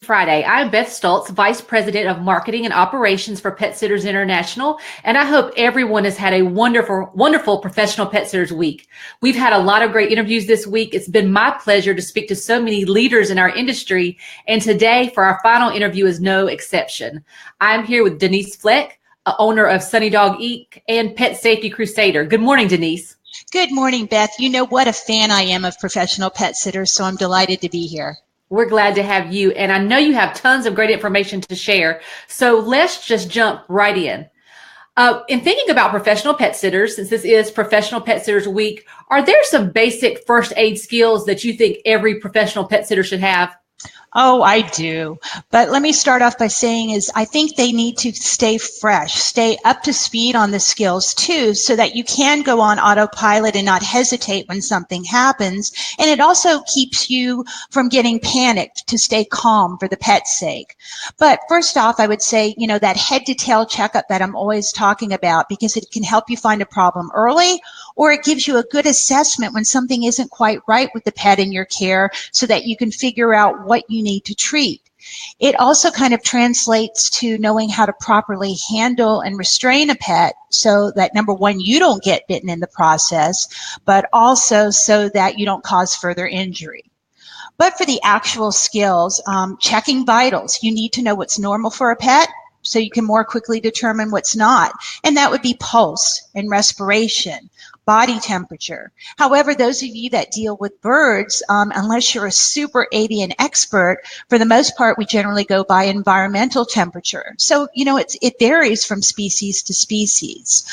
Friday. I'm Beth Stultz, Vice President of Marketing and Operations for Pet Sitters International, and I hope everyone has had a wonderful Professional Pet Sitters Week. We've had a lot of great interviews this week. It's been my pleasure to speak to so many leaders in our industry, and today for our final interview is no exception. I'm here with Denise Fleck, owner of Sunny Dog Inc. and Pet Safety Crusader. Good morning, Denise. Good morning, Beth. You know what a fan I am of professional pet sitters, so I'm delighted to be here. We're glad to have you, and I know you have tons of great information to share, so let's just jump right in. In thinking about professional pet sitters, since this is Professional Pet Sitters Week, are there some basic first aid skills that you think every professional pet sitter should have? Oh, I do. But let me start off by saying I think they need to stay fresh, stay up to speed on the skills too, so that you can go on autopilot and not hesitate when something happens. And it also keeps you from getting panicked, to stay calm for the pet's sake. But first off, I would say, that head to tail checkup that I'm always talking about, because it can help you find a problem early, or it gives you a good assessment when something isn't quite right with the pet in your care, so that you can figure out what you need to treat. It also kind of translates to knowing how to properly handle and restrain a pet, so that number one, you don't get bitten in the process, but also so that you don't cause further injury. But for the actual skills, checking vitals, you need to know what's normal for a pet, so you can more quickly determine what's not. And that would be pulse and respiration, body temperature. However, those of you that deal with birds, unless you're a super avian expert, for the most part, we generally go by environmental temperature. So, it varies from species to species.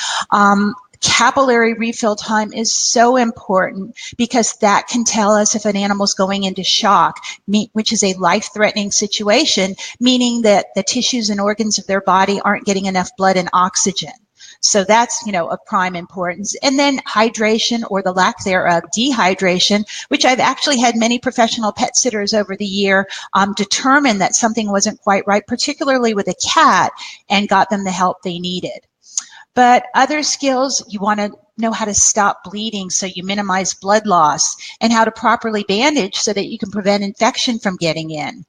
Capillary refill time is so important, because that can tell us if an animal's going into shock, which is a life-threatening situation, meaning that the tissues and organs of their body aren't getting enough blood and oxygen. So that's, of prime importance. And then hydration, or the lack thereof, dehydration, which I've actually had many professional pet sitters over the year determine that something wasn't quite right, particularly with a cat, and got them the help they needed. But other skills, you want to know how to stop bleeding so you minimize blood loss, and how to properly bandage so that you can prevent infection from getting in.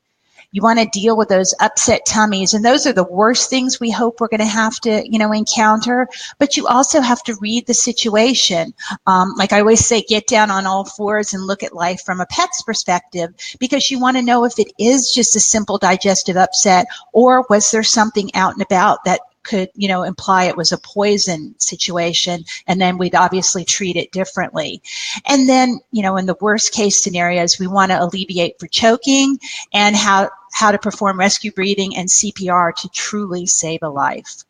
You want to deal with those upset tummies, and those are the worst things we hope we're going to have to, encounter. But you also have to read the situation. Like I always say, get down on all fours and look at life from a pet's perspective, because you want to know if it is just a simple digestive upset, or was there something out and about that could, imply it was a poison situation, and then we'd obviously treat it differently. And then, in the worst case scenarios, we want to alleviate for choking, and how to perform rescue breathing and CPR to truly save a life.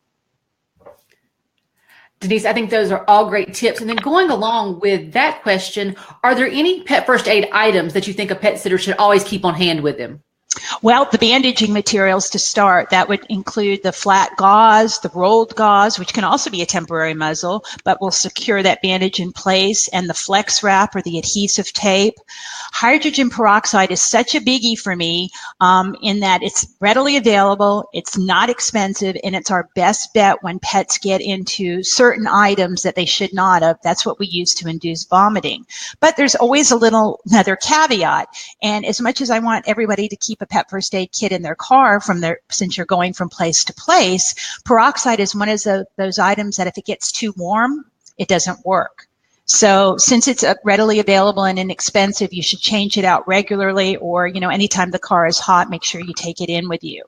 Denise, I think those are all great tips. And then going along with that question, are there any pet first aid items that you think a pet sitter should always keep on hand with them? Well, the bandaging materials to start, that would include the flat gauze, the rolled gauze, which can also be a temporary muzzle, but will secure that bandage in place, and the flex wrap, or the adhesive tape. Hydrogen peroxide is such a biggie for me, in that it's readily available, it's not expensive, and it's our best bet when pets get into certain items that they should not have. That's what we use to induce vomiting. But there's always another caveat, and as much as I want everybody to keep a pet first aid kit in their car since you're going from place to place, peroxide is one of those items that if it gets too warm, it doesn't work. So since it's readily available and inexpensive, you should change it out regularly, or, anytime the car is hot, make sure you take it in with you.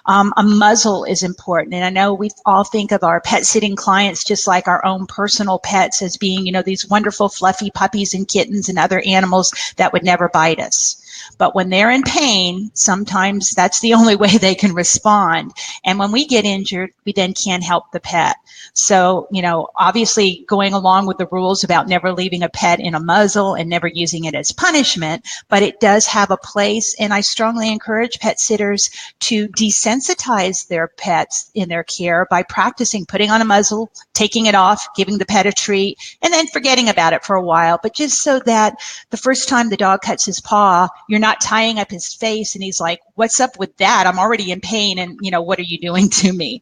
A muzzle is important. And I know we all think of our pet sitting clients just like our own personal pets as being, these wonderful fluffy puppies and kittens and other animals that would never bite us. But when they're in pain, sometimes that's the only way they can respond. And when we get injured, we then can't help the pet. So, obviously going along with the rules about never leaving a pet in a muzzle and never using it as punishment, but it does have a place. And I strongly encourage pet sitters to desensitize their pets in their care by practicing putting on a muzzle, taking it off, giving the pet a treat, and then forgetting about it for a while. But just so that the first time the dog cuts his paw, you're not tying up his face and he's like, what's up with that? I'm already in pain, and what are you doing to me?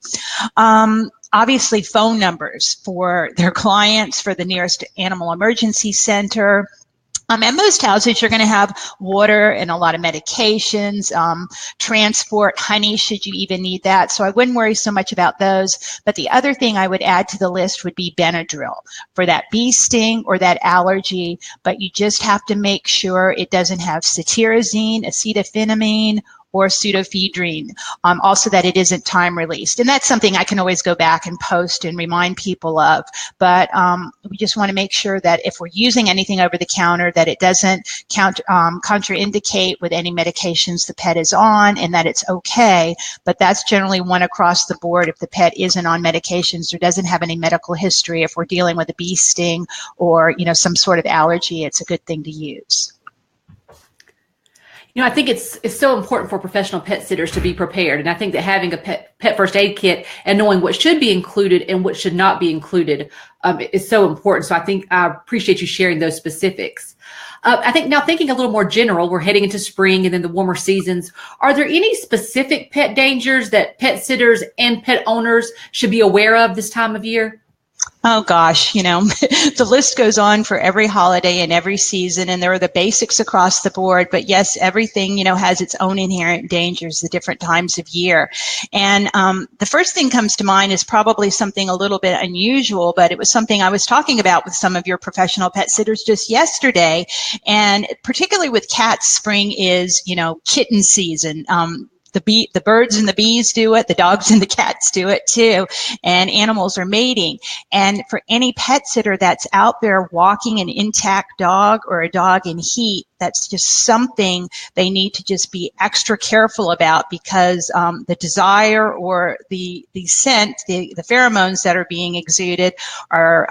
Obviously phone numbers for their clients, for the nearest animal emergency center, At most houses, you're going to have water and a lot of medications, transport, honey, should you even need that. So I wouldn't worry so much about those. But the other thing I would add to the list would be Benadryl for that bee sting or that allergy. But you just have to make sure it doesn't have cetirizine, acetophenamine, or pseudoephedrine, also that it isn't time released. And that's something I can always go back and post and remind people of. But we just want to make sure that if we're using anything over the counter, that it doesn't contraindicate with any medications the pet is on, and that it's okay. But that's generally one across the board if the pet isn't on medications or doesn't have any medical history. If we're dealing with a bee sting or, some sort of allergy, it's a good thing to use. I think it's so important for professional pet sitters to be prepared. And I think that having a pet first aid kit and knowing what should be included and what should not be included is so important. So I appreciate you sharing those specifics. I think now thinking a little more general, we're heading into spring and then the warmer seasons. Are there any specific pet dangers that pet sitters and pet owners should be aware of this time of year? Oh gosh, the list goes on for every holiday and every season, and there are the basics across the board. But yes, everything, has its own inherent dangers, the different times of year. And the first thing comes to mind is probably something a little bit unusual, but it was something I was talking about with some of your professional pet sitters just yesterday. And particularly with cats, spring is, kitten season. The birds and the bees do it, the dogs and the cats do it too, and animals are mating. And for any pet sitter that's out there walking an intact dog or a dog in heat, that's just something they need to just be extra careful about, because the desire or the scent, the pheromones that are being exuded are,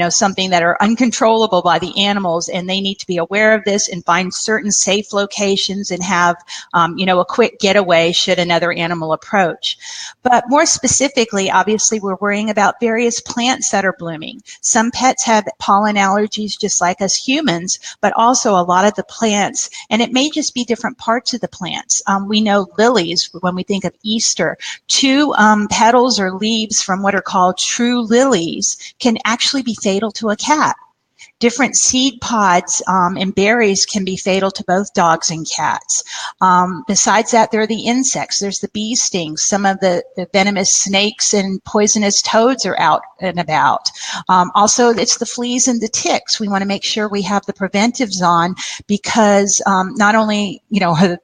something that are uncontrollable by the animals, and they need to be aware of this and find certain safe locations and have, a quick getaway should another animal approach. But more specifically, obviously, we're worrying about various plants that are blooming. Some pets have pollen allergies just like us humans, but also a lot of the plants, and it may just be different parts of the plants. We know lilies, when we think of Easter, two petals or leaves from what are called true lilies can actually be fatal to a cat. Different seed pods and berries can be fatal to both dogs and cats. Besides that, there are the insects. There's the bee stings. Some of the venomous snakes and poisonous toads are out and about. Also, it's the fleas and the ticks. We want to make sure we have the preventives on, because not only,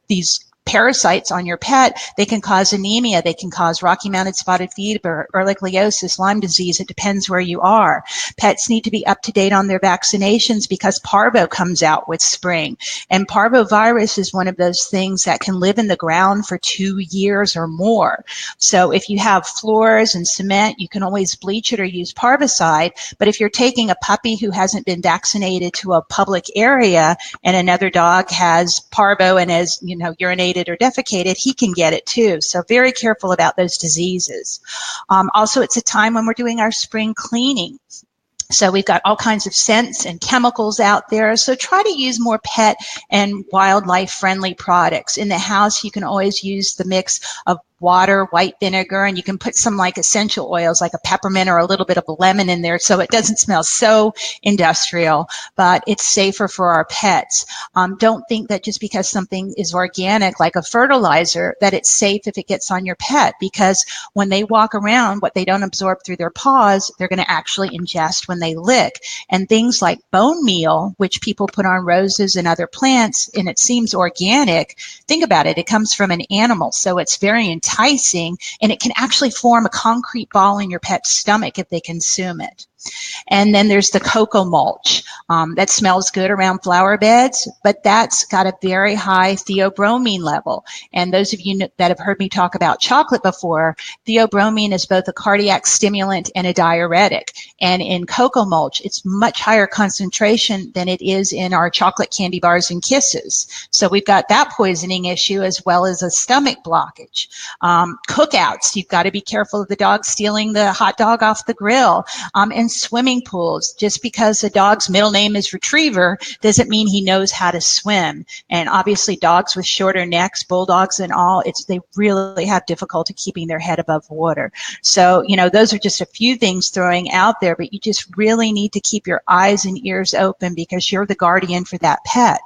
these parasites on your pet, they can cause anemia, they can cause Rocky Mountain spotted fever, ehrlichiosis, Lyme disease. It depends where you are. Pets need to be up to date on their vaccinations, because parvo comes out with spring. And parvovirus is one of those things that can live in the ground for 2 years or more. So if you have floors and cement, you can always bleach it or use parvicide. But if you're taking a puppy who hasn't been vaccinated to a public area and another dog has parvo and has, urinated or defecated, he can get it too. So very careful about those diseases. Also, it's a time when we're doing our spring cleaning. So we've got all kinds of scents and chemicals out there. So try to use more pet and wildlife friendly products. In the house, you can always use the mix of water, white vinegar, and you can put some like essential oils like a peppermint or a little bit of a lemon in there, so it doesn't smell so industrial, but it's safer for our pets. Don't think that just because something is organic like a fertilizer that it's safe if it gets on your pet, because when they walk around, what they don't absorb through their paws, they're going to actually ingest when they lick. And things like bone meal, which people put on roses and other plants, and it seems organic, think about it, it comes from an animal, so it's very enticing, and it can actually form a concrete ball in your pet's stomach if they consume it. And then there's the cocoa mulch. That smells good around flower beds, but that's got a very high theobromine level. And those of you that have heard me talk about chocolate before, theobromine is both a cardiac stimulant and a diuretic. And in cocoa mulch, it's much higher concentration than it is in our chocolate candy bars and kisses. So we've got that poisoning issue as well as a stomach blockage. Cookouts, you've got to be careful of the dog stealing the hot dog off the grill. And in swimming pools. Just because a dog's middle name is Retriever doesn't mean he knows how to swim. And obviously dogs with shorter necks, bulldogs and all, they really have difficulty keeping their head above water. So, those are just a few things throwing out there, but you just really need to keep your eyes and ears open because you're the guardian for that pet.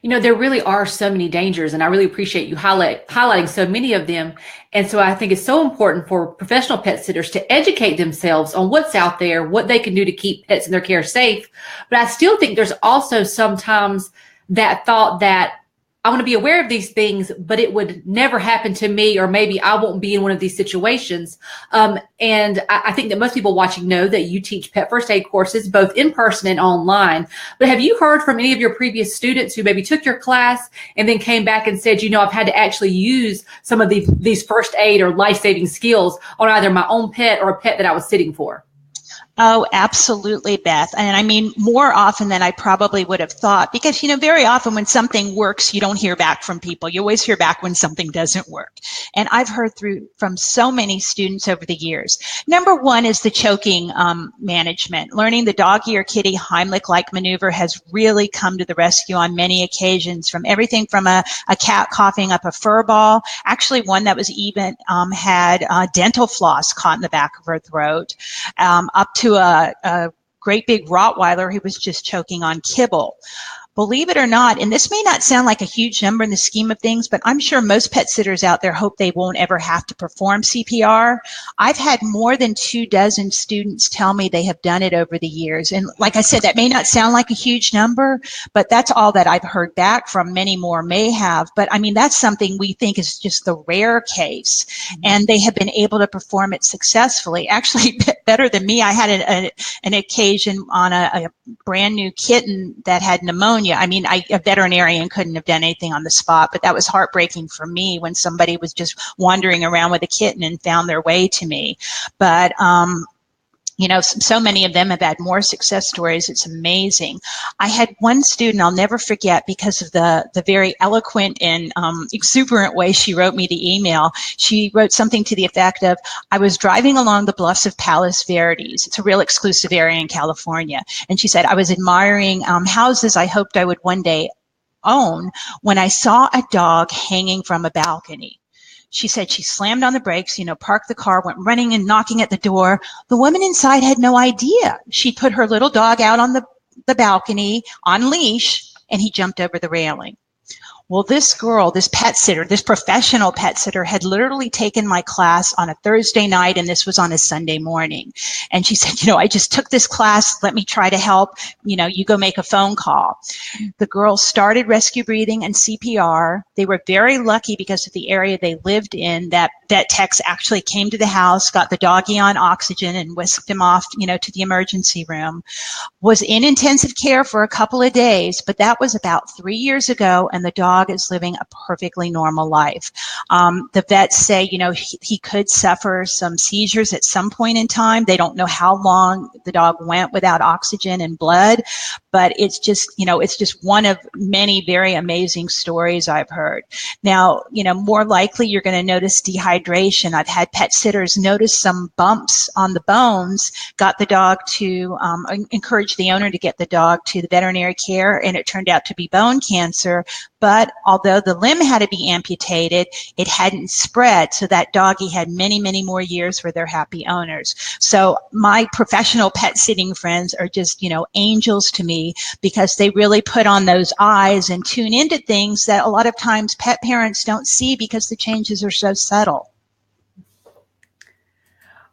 There really are so many dangers, and I really appreciate you highlighting so many of them. And so I think it's so important for professional pet sitters to educate themselves on what's out there, what they can do to keep pets in their care safe. But I still think there's also sometimes that thought that I want to be aware of these things, but it would never happen to me, or maybe I won't be in one of these situations. And I think that most people watching know that you teach pet first aid courses, both in person and online. But have you heard from any of your previous students who maybe took your class and then came back and said, I've had to actually use some of these first aid or life-saving skills on either my own pet or a pet that I was sitting for? Oh, absolutely, Beth. And I mean, more often than I probably would have thought, because, very often when something works, you don't hear back from people. You always hear back when something doesn't work. And I've heard from so many students over the years. Number one is the choking management. Learning the doggy or kitty Heimlich-like maneuver has really come to the rescue on many occasions, from everything from a cat coughing up a fur ball, actually one that was even had dental floss caught in the back of her throat, up to a great big Rottweiler who was just choking on kibble. Believe it or not, and this may not sound like a huge number in the scheme of things, but I'm sure most pet sitters out there hope they won't ever have to perform CPR. I've had more than 24 students tell me they have done it over the years. And like I said, that may not sound like a huge number, but that's all that I've heard back from. Many more may have. But I mean, that's something we think is just the rare case. And they have been able to perform it successfully. Actually, better than me, I had an occasion on a brand new kitten that had pneumonia. I mean, a veterinarian couldn't have done anything on the spot, but that was heartbreaking for me when somebody was just wandering around with a kitten and found their way to me. But, so many of them have had more success stories. It's amazing. I had one student I'll never forget because of the very eloquent and exuberant way she wrote me the email. She wrote something to the effect of, I was driving along the bluffs of Palos Verdes. It's a real exclusive area in California. And she said, I was admiring houses I hoped I would one day own when I saw a dog hanging from a balcony. She said she slammed on the brakes, parked the car, went running and knocking at the door. The woman inside had no idea. She put her little dog out on the balcony on leash, and he jumped over the railing. Well, this girl, this pet sitter, this professional pet sitter had literally taken my class on a Thursday night, and this was on a Sunday morning. And she said, I just took this class. Let me try to help. You go make a phone call. The girls started rescue breathing and CPR. They were very lucky because of the area they lived in that vet techs actually came to the house, got the doggy on oxygen and whisked him off, to the emergency room. Was in intensive care for a couple of days, but that was about 3 years ago, and the dog is living a perfectly normal life. The vets say, he could suffer some seizures at some point in time. They don't know how long the dog went without oxygen and blood, but it's just one of many very amazing stories I've heard. Now, more likely you're going to notice dehydration. I've had pet sitters notice some bumps on the bones, got the dog to encourage the owner to get the dog to the veterinary care, and it turned out to be bone cancer. But although the limb had to be amputated, it hadn't spread. So that doggy had many, many more years with their happy owners. So my professional pet sitting friends are just, angels to me, because they really put on those eyes and tune into things that a lot of times pet parents don't see because the changes are so subtle.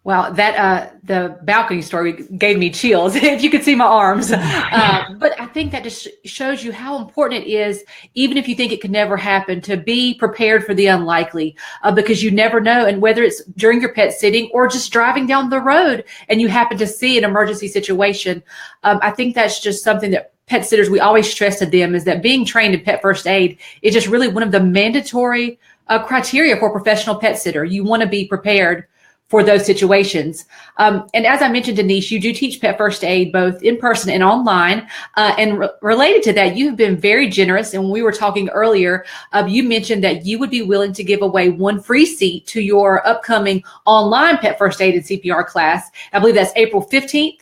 Wow, that the balcony story gave me chills, if you could see my arms. But I think that just shows you how important it is, even if you think it could never happen, to be prepared for the unlikely, because you never know. And whether it's during your pet sitting or just driving down the road and you happen to see an emergency situation, I think that's just something that pet sitters, we always stress to them, is that being trained in pet first aid is just really one of the mandatory criteria for a professional pet sitter. You want to be prepared for those situations. And as I mentioned, Denise, you do teach pet first aid both in person and online. And related to that, you have been very generous. And when we were talking earlier, you mentioned that you would be willing to give away one free seat to your upcoming online pet first aid and CPR class. I believe that's April 15th.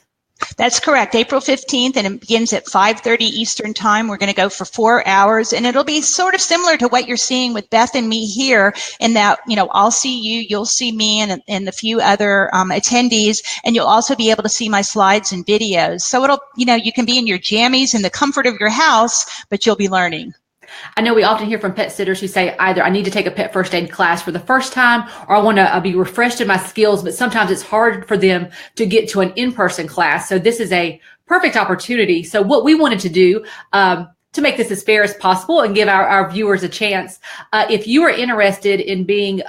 That's correct. April 15th, and it begins at 5:30 Eastern Time. We're going to go for 4 hours, and it'll be sort of similar to what you're seeing with Beth and me here in that, I'll see you, you'll see me, and a few other attendees, and you'll also be able to see my slides and videos. So it'll, you can be in your jammies in the comfort of your house, but you'll be learning. I know we often hear from pet sitters who say either I need to take a pet first aid class for the first time or I want to be refreshed in my skills, but sometimes it's hard for them to get to an in-person class. So this is a perfect opportunity. So what we wanted to do to make this as fair as possible and give our viewers a chance, if you are interested in being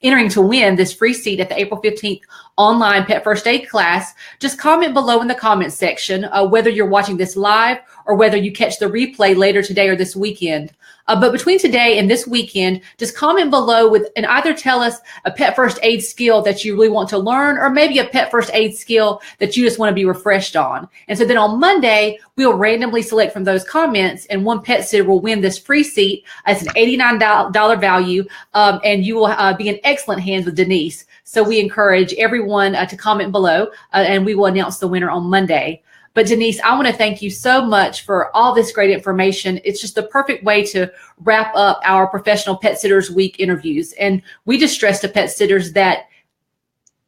entering to win this free seat at the April 15th online pet first aid class, just comment below in the comment section whether you're watching this live or whether you catch the replay later today or this weekend. But between today and this weekend, just comment below and either tell us a pet first aid skill that you really want to learn, or maybe a pet first aid skill that you just want to be refreshed on. And so then on Monday, we'll randomly select from those comments, and one pet sitter will win this free seat. It's an $89 value, and you will be in excellent hands with Denise. So we encourage everyone to comment below, and we will announce the winner on Monday. But Denise, I want to thank you so much for all this great information. It's just the perfect way to wrap up our Professional Pet Sitters Week interviews. And we just stress to pet sitters that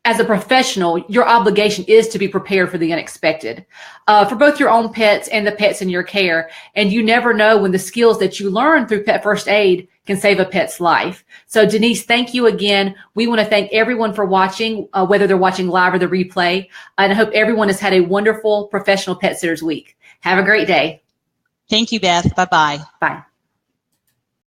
as a professional, your obligation is to be prepared for the unexpected, for both your own pets and the pets in your care. And you never know when the skills that you learn through pet first aid can save a pet's life. So Denise, thank you again. We want to thank everyone for watching, whether they're watching live or the replay. And I hope everyone has had a wonderful Professional Pet Sitters Week. Have a great day. Thank you, Beth. Bye-bye. Bye.